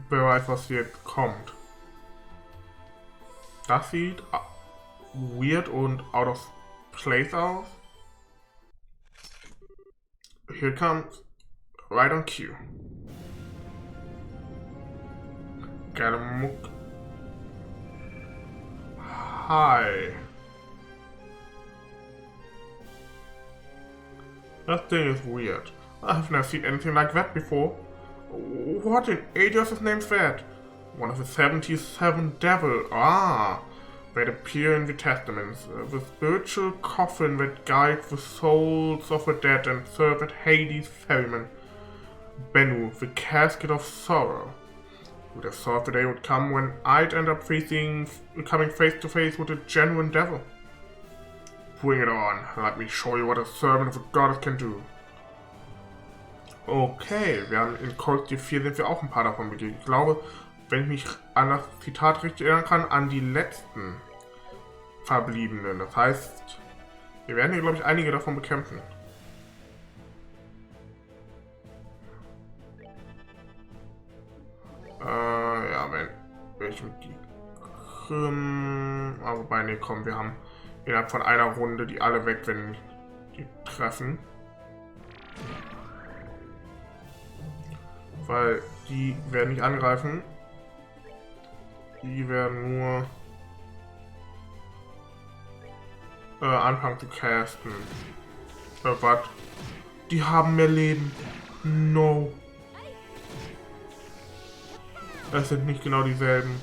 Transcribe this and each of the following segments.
Wer weiß, was jetzt kommt. Das sieht weird und out of place aus. Here comes right on cue. Geile Muck. Hi. That thing is weird. I've never seen anything like that before. What in ages is named that? One of the 77 devil. That appear in the testaments. The spiritual coffin that guides the souls of the dead and serve at Hades' ferryman. Bennu, the casket of sorrow. Who'd have thought the day would come when I'd end up coming face to face with a genuine devil? Bring it on. Let me show you what a servant of a goddess can do. Okay, wir haben in Kolstiv 4 sind wir auch ein paar davon begegnet. Ich glaube, wenn ich mich an das Zitat richtig erinnern kann, an die letzten Verbliebenen. Das heißt, wir werden hier, glaube ich, einige davon bekämpfen. Ja, wenn ich mit die... aber wobei, ne, komm, wir haben innerhalb von einer Runde die alle weg, wenn die treffen. Weil die werden nicht angreifen. Die werden nur anfangen zu casten. Was? Die haben mehr Leben. No. Es sind nicht genau dieselben.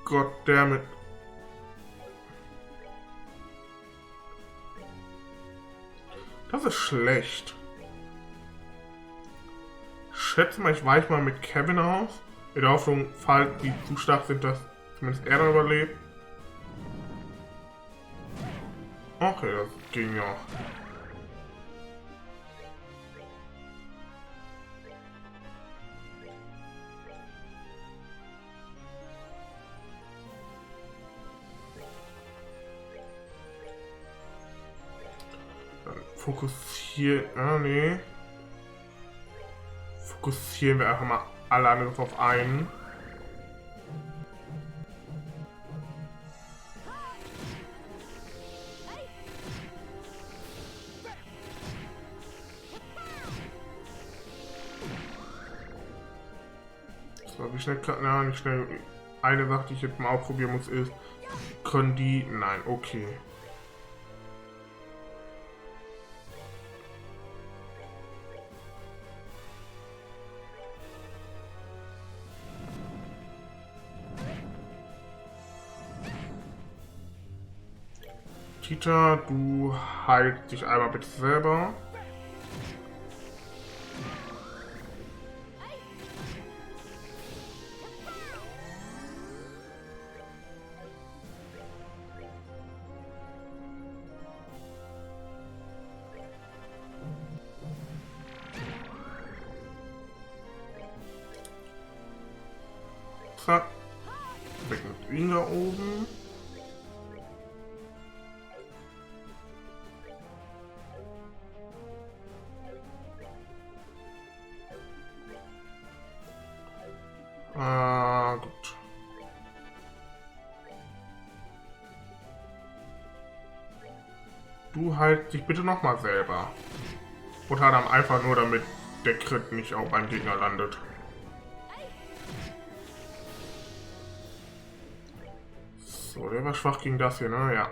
Goddammit. Das ist schlecht. Schätze mal, ich weiche mal mit Kevin aus. In der Hoffnung, falls die zu stark sind, dass zumindest er da überlebt. Okay, das ging ja. Dann fokussieren. Nee. Fokussieren wir einfach mal alle anderen auf einen. So, wie schnell kann... Na, nicht schnell. Eine Sache, die ich jetzt mal ausprobieren muss, ist... Können die... Nein, okay. Tita, du heilst dich einmal bitte selber. Zack. Weg mit ihm da oben. Gut. Du halt dich bitte nochmal selber. Oder dann einfach nur, damit der Crit nicht auch beim Gegner landet. So, der war schwach gegen das hier, ne? Ja.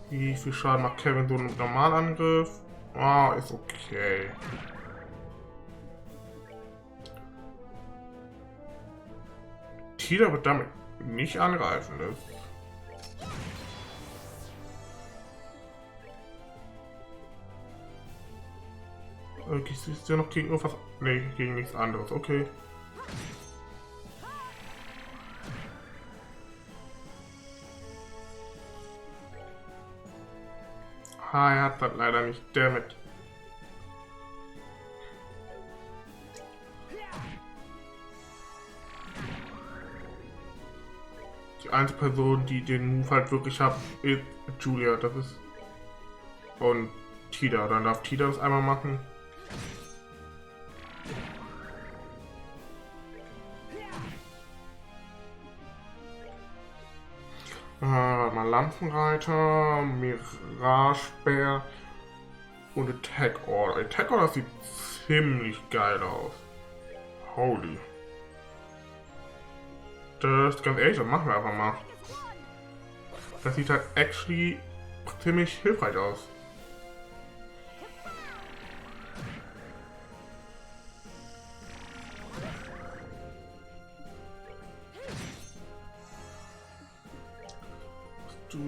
Wie viel Schaden macht Kevin so ein Normalangriff? Oh, ist okay. Tida wird damit nicht angreifen. Das okay, ist ja noch gegen irgendwas. Nee, gegen nichts anderes. Okay. Er hat das leider nicht. Damit. Die einzige Person, die den Move halt wirklich hat, ist Julia. Das ist. Und Tida. Dann darf Tida das einmal machen. Mal Lanzenreiter, Miragebär und Attack Order. Attack Order sieht ziemlich geil aus. Holy. Das ist ganz ehrlich, das machen wir einfach mal. Das sieht halt actually ziemlich hilfreich aus.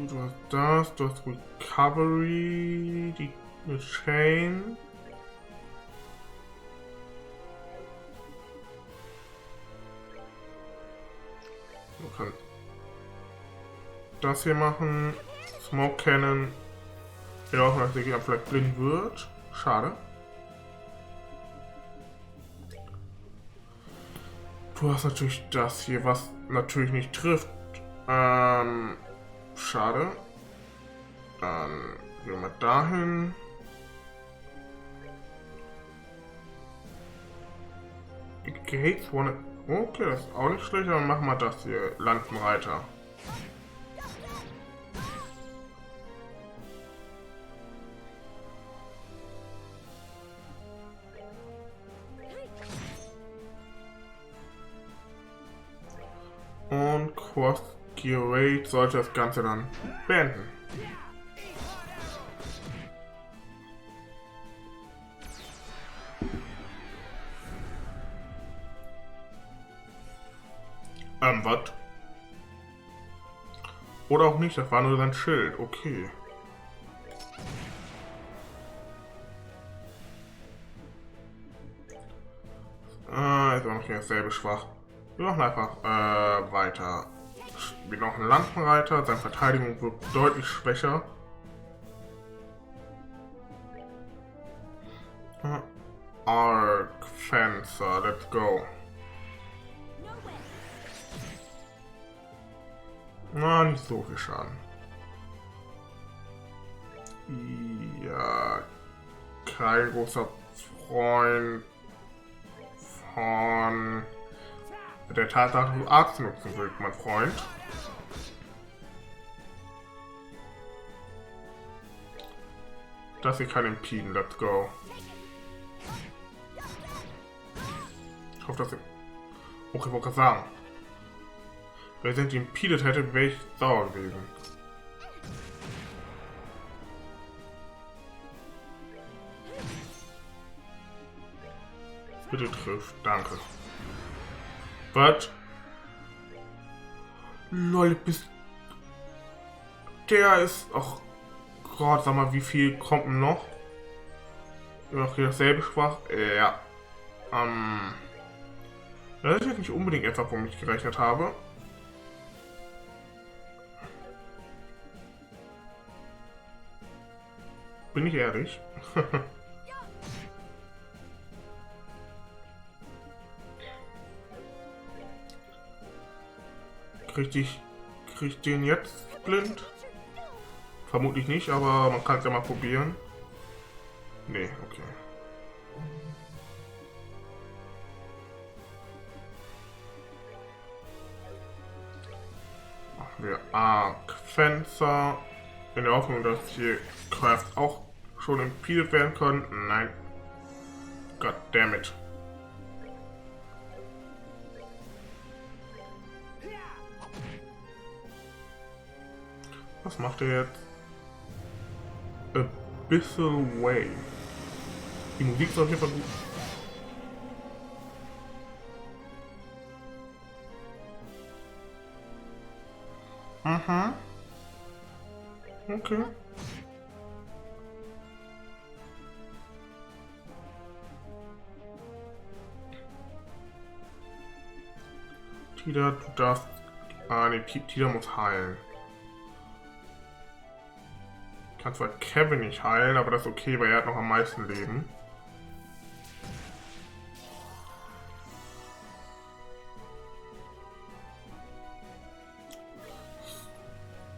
Du hast das, du hast Recovery, die Chain. Du kannst das hier machen. Smoke kennen. Wir hoffen, dass der Gegner vielleicht blind wird. Schade. Du hast natürlich das hier, was natürlich nicht trifft. Schade. Dann gehen wir dahin. Gates one. Okay, das ist auch nicht schlecht, aber machen wir das hier. Lanzenreiter. Und Cross Gear Raid sollte das Ganze dann beenden. Was? Oder auch nicht, das war nur sein Schild, okay. Ist auch noch dasselbe schwach. Wir machen einfach weiter. Wir noch einen Lanzenreiter, seine Verteidigung wird deutlich schwächer. Arc Fencer, let's go. Na, nicht so viel Schaden. Ja, kein großer Freund von der Tatsache, dass du Arzt nutzen willst, mein Freund. Das hier kann impeden, let's go. Ich hoffe, dass ich... Okay, wollte gerade sagen. Wenn ich die impeded hätte, wäre ich sauer gewesen. Bitte trifft, danke. Was? Lol, bist... Der ist... Ach Gott, sag mal, wie viel kommt denn noch? Okay, dasselbe schwach. Ja. Das ist jetzt nicht unbedingt etwas, womit ich gerechnet habe. Bin ich ehrlich? Krieg ich den jetzt blind? Vermutlich nicht, aber man kann es ja mal probieren. Nee, okay. Machen wir Arc Fencer. In der Hoffnung, dass hier Craft auch schon impeded werden können. Nein. Goddammit. Was macht er jetzt? Abyssal Wave. Die Musik ist auf jeden Fall gut. Aha. Okay. Tida, du darfst... Ah, ne, Tida muss heilen. Ich kann zwar Kevin nicht heilen, aber das ist okay, weil er hat noch am meisten Leben.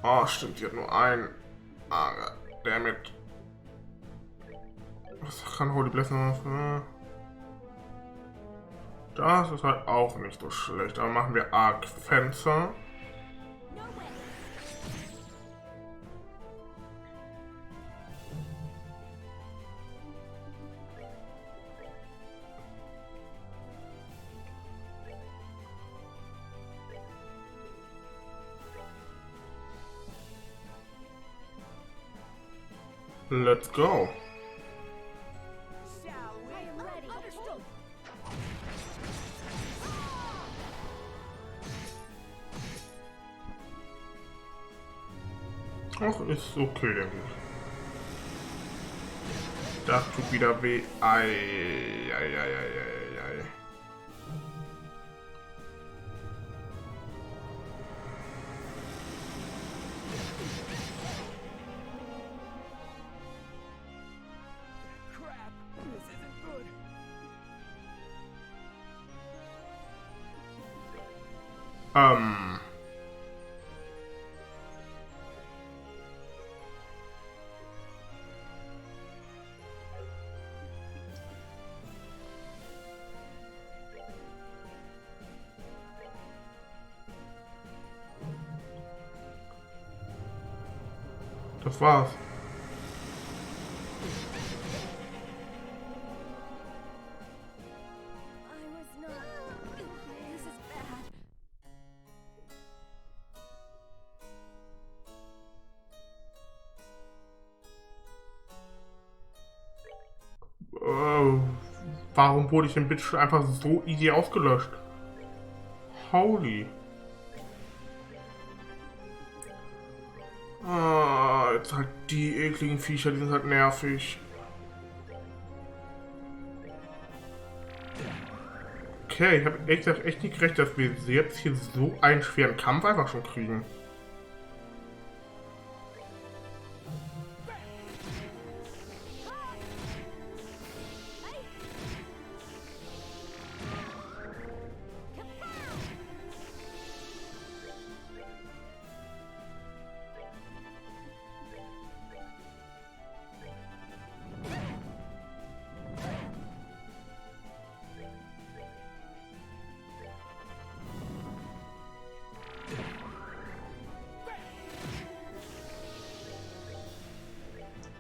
Oh, stimmt, die hat nur einen. Ah, damit. Was kann Holy Blessing noch? Das ist halt auch nicht so schlecht. Aber machen wir Arc Fencer. Let's go. Ach, ist okay, denke ich. Das tut wieder weh. Ei, ei, ei, ei, ei, ei. Das war's. Warum wurde ich im Bitch einfach so easy ausgelöscht? Holy. Ah, jetzt halt die ekligen Viecher, die sind halt nervig. Okay, ich habe echt nicht gerechnet, dass wir jetzt hier so einen schweren Kampf einfach schon kriegen.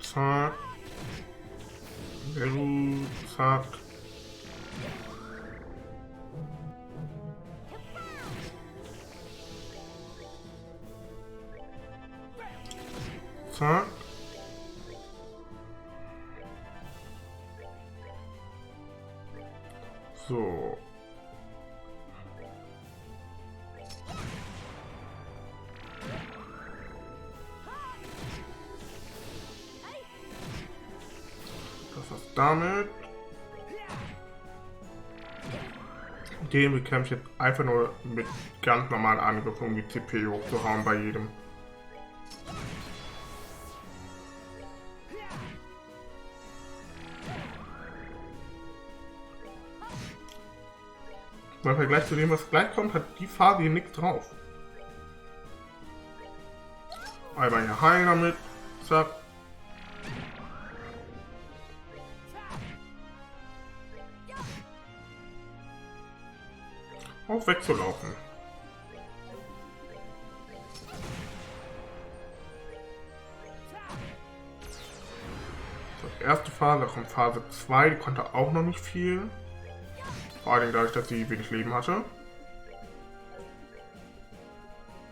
Zack. Zack. Zack. So. Damit den bekämpfe ich jetzt einfach nur mit ganz normalen Angriffen, um die CP hochzuhauen bei jedem. Im Vergleich zu dem, was gleich kommt, hat die Phase hier nichts drauf. Einmal hier heilen damit, zack. Auf wegzulaufen. Das erste Phase, da kommt Phase 2, die konnte auch noch nicht viel. Vor allem dadurch, dass sie wenig Leben hatte.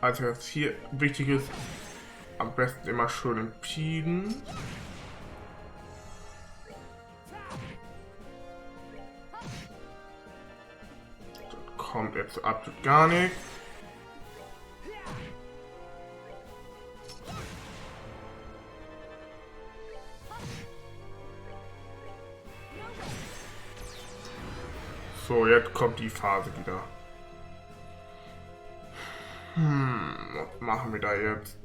Also jetzt hier wichtig ist, am besten immer schön impeden. Kommt jetzt absolut gar nicht. So, jetzt kommt die Phase wieder. Was machen wir da jetzt?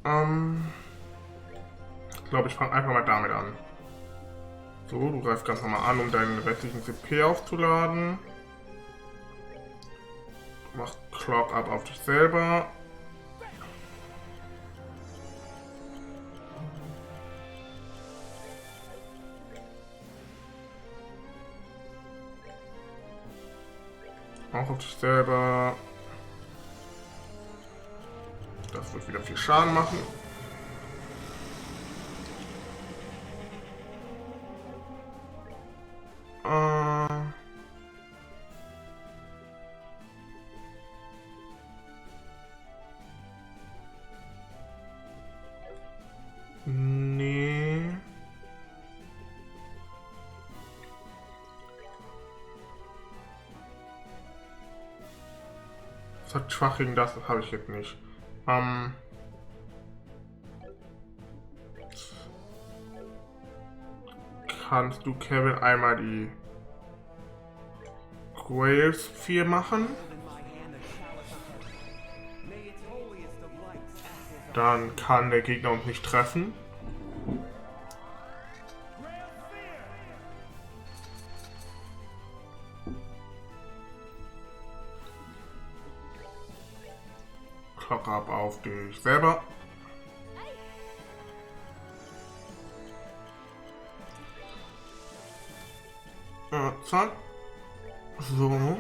Ich glaube, ich fange einfach mal damit an. So, du greifst ganz normal an, um deinen restlichen CP aufzuladen. Mach Clock up auf dich selber. Auch auf dich selber. Das wird wieder viel Schaden machen. Nee. Das hat Schwachigen, das habe ich jetzt nicht. Kannst du Kevin einmal die Grails 4 machen? Dann kann der Gegner uns nicht treffen. Klopfe ab auf dich selber. Zack. So.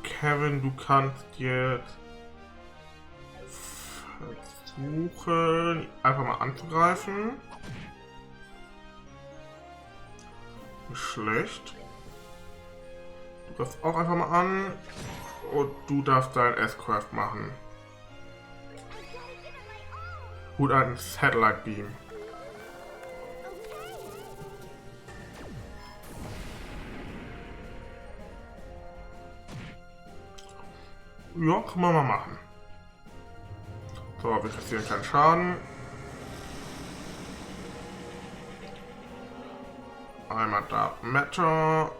Kevin, du kannst jetzt versuchen, einfach mal anzugreifen. Nicht schlecht. Du greifst auch einfach mal an und du darfst dein S-Craft machen. Gut, einen Satellite Beam. Ja, kann man mal machen. So, wir kassieren keinen Schaden. Einmal da Matter.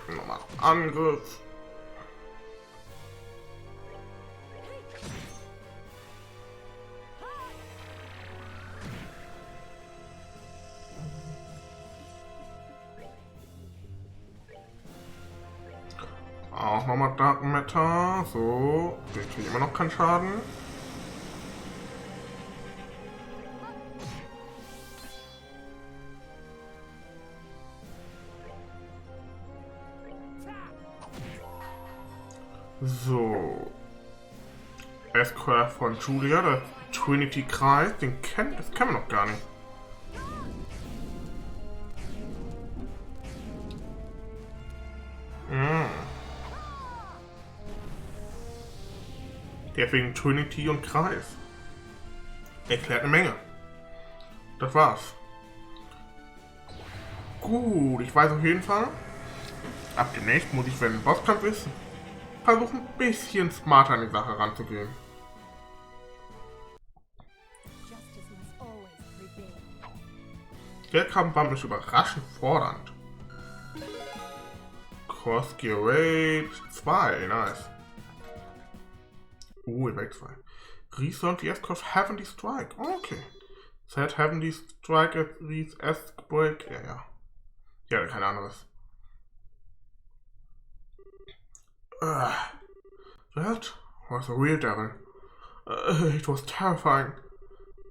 Nochmal Angriff. Auch nochmal Dark Matter. So, wir kriegen immer noch keinen Schaden. So. S-Craft von Julia, der Trinity-Kreis, das kennen wir noch gar nicht. Deswegen Trinity und Kreis. Erklärt eine Menge. Das war's. Gut, ich weiß auf jeden Fall. Ab demnächst muss ich, wenn ein Bosskampf ist, versuchen ein bisschen smarter an die Sache ranzugehen. Der Kampfband ist überraschend fordernd. Cross Gear Rate 2, nice. Welt 2. Ries und die S-Craft Heavenly Strike. Oh, okay. Set Heavenly Strike at Ries S-Break. Ja. Ja, kein anderes. That was a real devil. It was terrifying.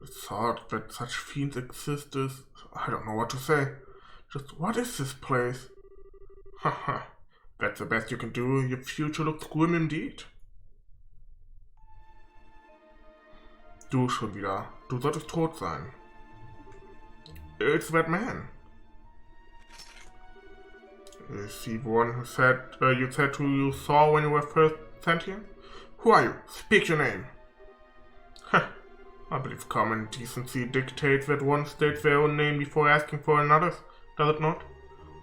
The thought that such fiends existed. I don't know what to say. Just what is this place? Haha. That's the best you can do. Your future looks grim indeed. Du schon wieder. Du solltest tot sein. It's that man. Is he the one who said you said who you saw when you were first sent here? Who are you? Speak your name. I believe common decency dictates that one states their own name before asking for another's, does it not?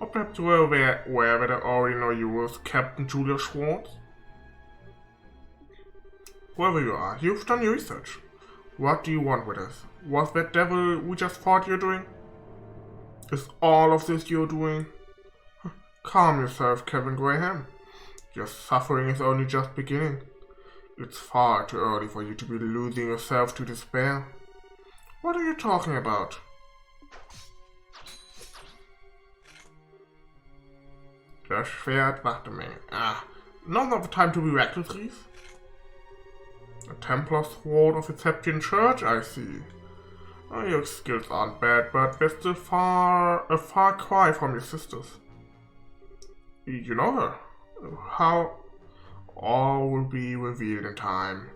Or perhaps you were aware that I already know you as Captain Julia Schwartz? Whoever you are, you've done your research. What do you want with us? Was that devil we just fought you're doing? Is all of this you're doing? Calm yourself, Kevin Graham. Your suffering is only just beginning. It's far too early for you to be losing yourself to despair. What are you talking about? Das Schwert macht eine Menge. Now's not the time to be reckless, Ries. A Templar sword of the Septium Church, I see. Your skills aren't bad, but they're still a far cry from your sisters. You know her? How? All will be revealed in time.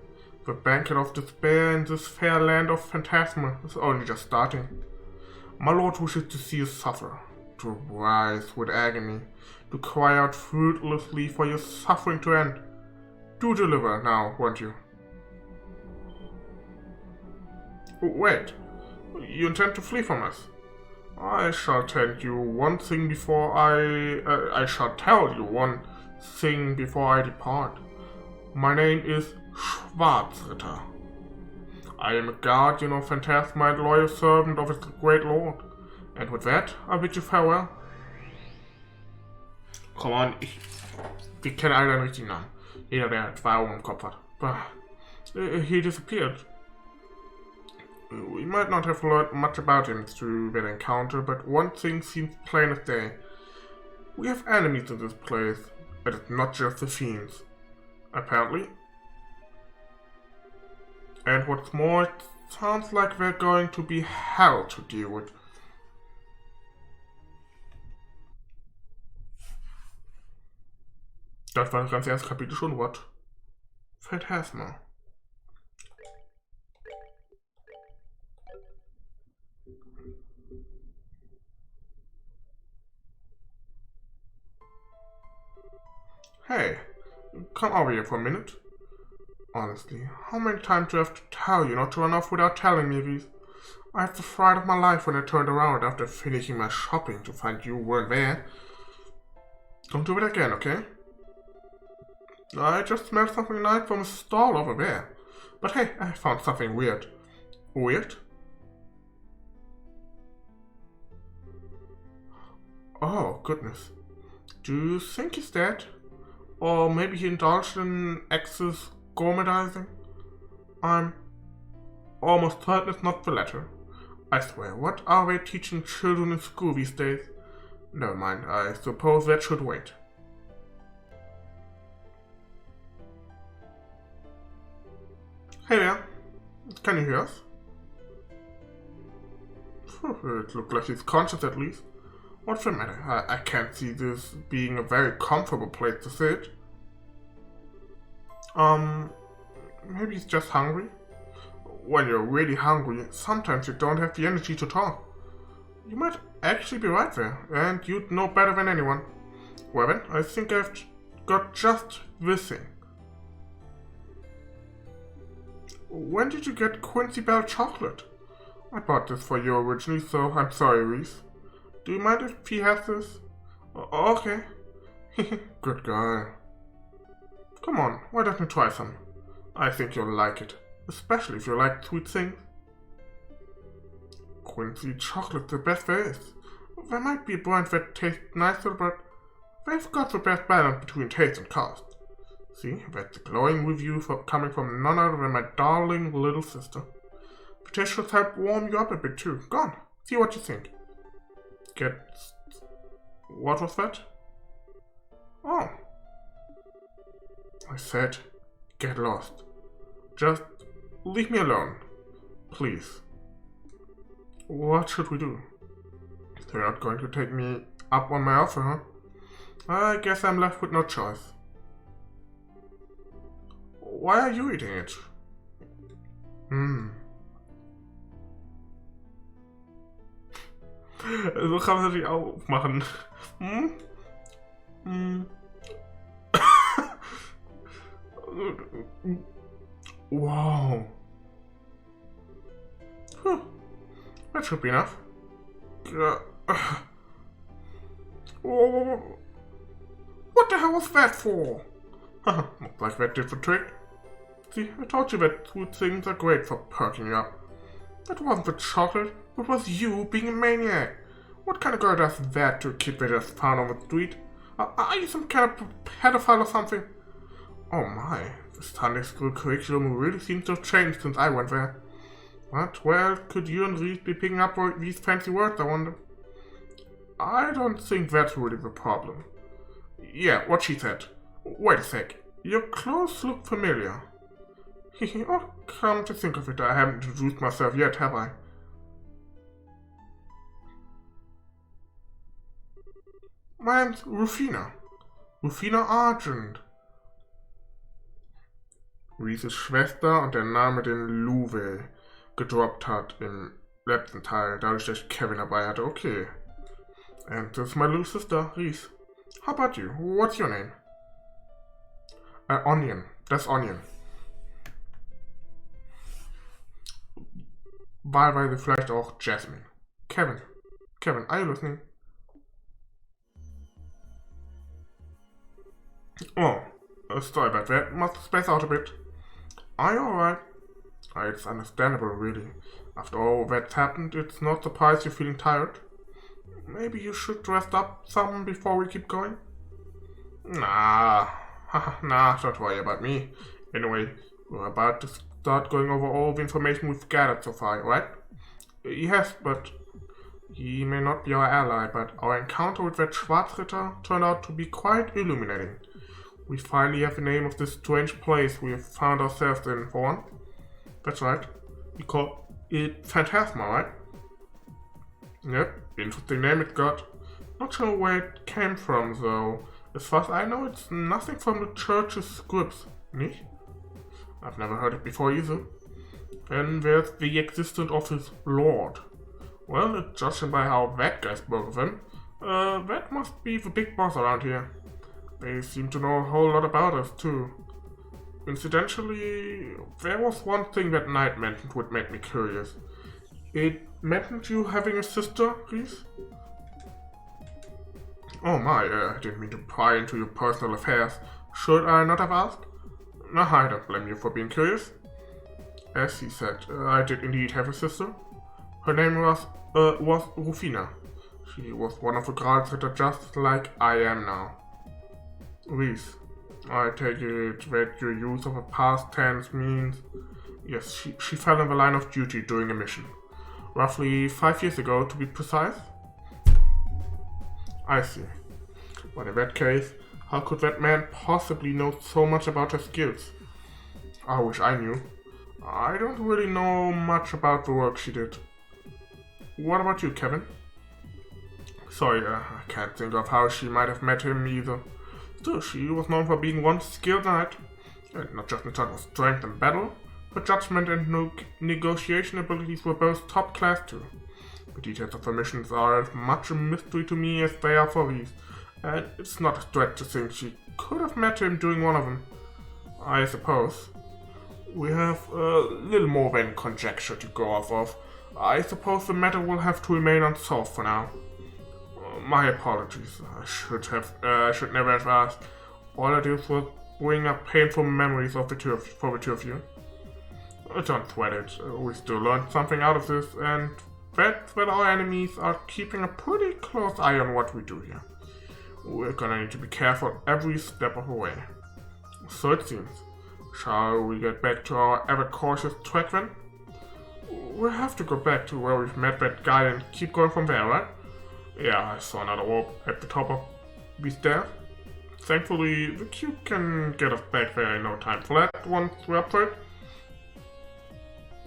The banquet of despair in this fair land of Phantasma is only just starting. My lord wishes to see you suffer, to writhe with agony, to cry out fruitlessly for your suffering to end. Do deliver now, won't you? Wait, you intend to flee from us? I shall tell you one thing before I shall tell you one thing before I depart. My name is Schwarzritter. I am a guardian of Phantasma and loyal servant of its great lord. And with that, I bid you farewell. Come on, wir kennen alle deinen richtigen Namen. Jeder, der 2 Augen im Kopf hat. He disappeared. We might not have learned much about him through that encounter, but one thing seems plain as day. We have enemies in this place, and it's not just the fiends. Apparently. And what's more, it sounds like we're going to be hell to deal with. Das war das ganze erste Kapitel schon, what? Phantasma. Hey, come over here for a minute. Honestly, how many times do I have to tell you not to run off without telling me, Ries? I had the fright of my life when I turned around after finishing my shopping to find you weren't there. Don't do it again, okay? I just smelled something nice from a stall over there. But hey, I found something weird. Weird? Oh, goodness. Do you think he's dead? Or maybe he indulged in excess gourmetizing? I'm almost certain it's not the latter. I swear, what are they teaching children in school these days? Never mind, I suppose that should wait. Hey there, can you hear us? It looks like he's conscious at least. What's the matter? I can't see this being a very comfortable place to sit. Maybe he's just hungry? When you're really hungry, sometimes you don't have the energy to talk. You might actually be right there, and you'd know better than anyone. Well then, I think I've got just this thing. When did you get Quincy Bell chocolate? I bought this for you originally, so I'm sorry, Ries. Do you mind if he has this? Okay. Good girl. Come on, why don't you try some? I think you'll like it, especially if you like sweet things. Quincy chocolate's the best there is. There might be a brand that tastes nicer, but they've got the best balance between taste and cost. See, that's a glowing review coming from none other than my darling little sister. The taste should help warm you up a bit too. Go on, see what you think. What was that? Oh. I said, get lost. Just leave me alone. Please. What should we do? They're not going to take me up on my offer, huh? I guess I'm left with no choice. Why are you eating it? So kann man natürlich aufmachen. Wow. That should be enough. What the hell was that for? Looks like that did the trick. See, I told you that sweet things are great for perking you up. That wasn't the chocolate, it was you being a maniac. What kind of girl does that to a kid they just found on the street? Are you some kind of pedophile or something? Oh my, the Sunday school curriculum really seems to have changed since I went there. But, well, could you and Ries be picking up these fancy words, I wonder? I don't think that's really the problem. Yeah, what she said. Wait a sec. Your clothes look familiar. Oh, come to think of it, I haven't introduced myself yet, have I? My name's Rufina. Rufina Argent. Ries' Schwester und der Name, den Luwe gedroppt hat im letzten Teil, dadurch, dass ich Kevin dabei hatte. Okay. And this is my little sister, Ries. How about you? What's your name? Onion. That's Onion. Wahlweise vielleicht auch Jasmine. Kevin. Kevin, are you listening? Oh, sorry about that. Must space out a bit. Are you alright? It's understandable, really. After all that's happened, it's not surprised you're feeling tired. Maybe you should rest up some before we keep going? Nah, don't worry about me. Anyway, we're about to start going over all the information we've gathered so far, right? Yes, but he may not be our ally, but our encounter with that Schwarzritter turned out to be quite illuminating. We finally have the name of this strange place we have found ourselves in for one. That's right. We call it Phantasma, right? Yep, interesting name it got. Not sure where it came from, though. As far as I know, it's nothing from the church's scripts, nicht? I've never heard it before either. Then there's the existence of his lord. Well, judging by how that guy spoke of him, that must be the big boss around here. They seem to know a whole lot about us, too. Incidentally, there was one thing that Knight mentioned would make me curious. It mentioned you having a sister, Ries? Oh my, I didn't mean to pry into your personal affairs. Should I not have asked? No, I don't blame you for being curious. As he said, I did indeed have a sister. Her name was Rufina. She was one of the Schwarzritter just like I am now. Ries, I take it that your use of a past tense means... Yes, she fell in the line of duty during a mission. Roughly 5 years ago, to be precise. I see. But in that case, how could that man possibly know so much about her skills? I wish I knew. I don't really know much about the work she did. What about you, Kevin? Sorry, I can't think of how she might have met him either. Still, she was known for being one skilled knight, and not just in terms of strength and battle. Her judgment and negotiation abilities were both top class too. The details of her missions are as much a mystery to me as they are for Ries, and it's not a stretch to think she could have met him during one of them. I suppose. We have a little more than conjecture to go off of. I suppose the matter will have to remain unsolved for now. My apologies. I should never have asked. All I did was bring up painful memories of for the two of you. Don't sweat it. We still learned something out of this, and that's that our enemies are keeping a pretty close eye on what we do here. We're gonna need to be careful every step of the way. So it seems. Shall we get back to our ever cautious track then? We'll have to go back to where we've met that guy and keep going from there, right? Yeah, I saw another orb at the top of these stairs. Thankfully, the cube can get us back there in no time flat once we're up for it.